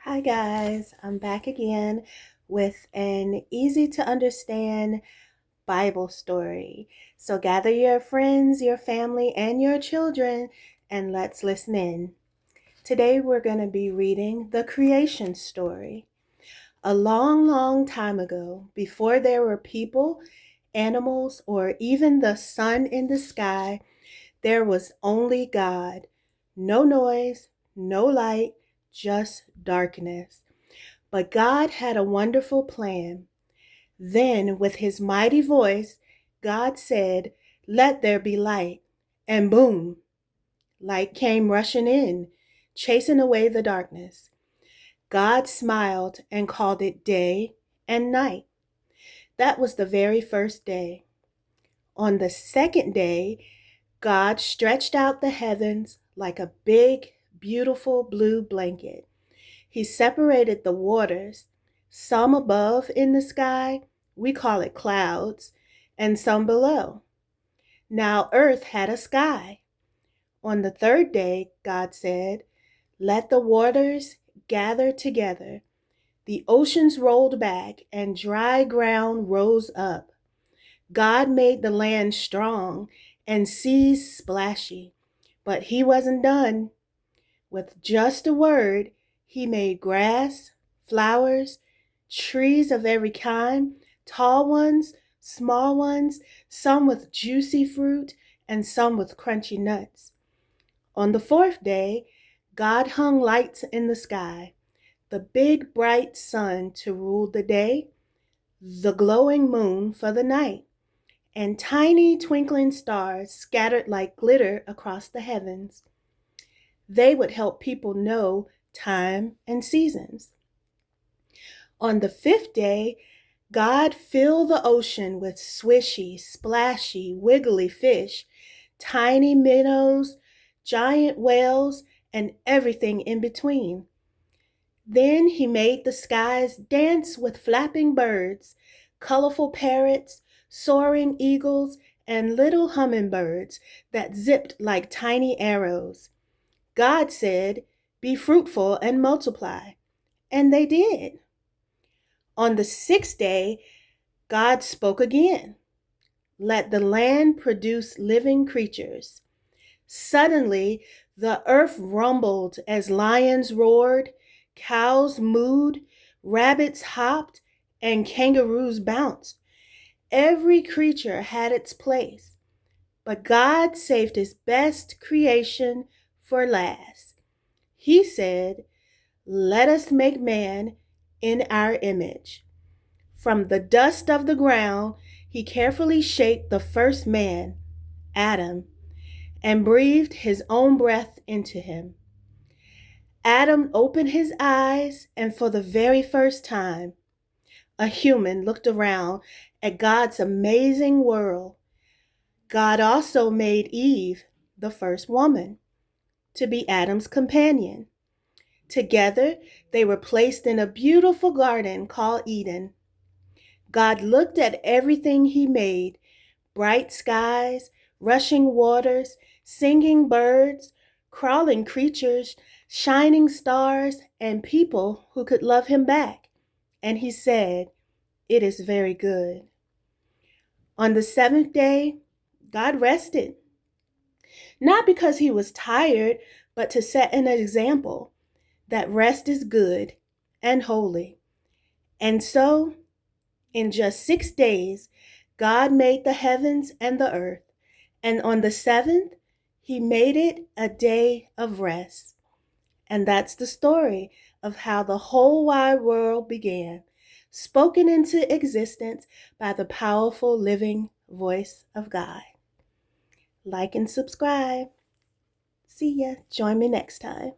Hi guys, I'm back again with an easy to understand Bible story. So gather your friends, your family, and your children and let's listen in. Today we're going to be reading the creation story. A long, long time ago, before there were people, animals, or even the sun in the sky, there was only God. No noise, no light, just darkness. But God had a wonderful plan. Then, with his mighty voice, God said, "Let there be light." And boom, light came rushing in, chasing away the darkness. God smiled and called it day and night. That was the very first day. On the second day, God stretched out the heavens like a big, beautiful blue blanket. He separated the waters, some above in the sky, we call it clouds, and some below. Now earth had a sky. On the third day, God said, "Let the waters gather together." The oceans rolled back and dry ground rose up. God made the land strong and seas splashy, but he wasn't done. With just a word, he made grass, flowers, trees of every kind, tall ones, small ones, some with juicy fruit and some with crunchy nuts. On the fourth day, God hung lights in the sky, the big bright sun to rule the day, the glowing moon for the night, and tiny twinkling stars scattered like glitter across the heavens. They would help people know time and seasons. On the fifth day, God filled the ocean with swishy, splashy, wiggly fish, tiny minnows, giant whales, and everything in between. Then he made the skies dance with flapping birds, colorful parrots, soaring eagles, and little hummingbirds that zipped like tiny arrows. God said, "Be fruitful and multiply." And they did. On the sixth day, God spoke again. "Let the land produce living creatures." Suddenly, the earth rumbled as lions roared, cows mooed, rabbits hopped, and kangaroos bounced. Every creature had its place, but God saved his best creation for last. He said, "Let us make man in our image." From the dust of the ground, he carefully shaped the first man, Adam, and breathed his own breath into him. Adam opened his eyes, and for the very first time, a human looked around at God's amazing world. God also made Eve, the first woman, to be Adam's companion. Together, they were placed in a beautiful garden called Eden. God looked at everything he made: bright skies, rushing waters, singing birds, crawling creatures, shining stars, and people who could love him back. And he said, "It is very good." On the seventh day, God rested, not because he was tired, but to set an example that rest is good and holy. And so, in just 6 days, God made the heavens and the earth, and on the seventh, he made it a day of rest. And that's the story of how the whole wide world began, spoken into existence by the powerful living voice of God. Like and subscribe. See ya. Join me next time.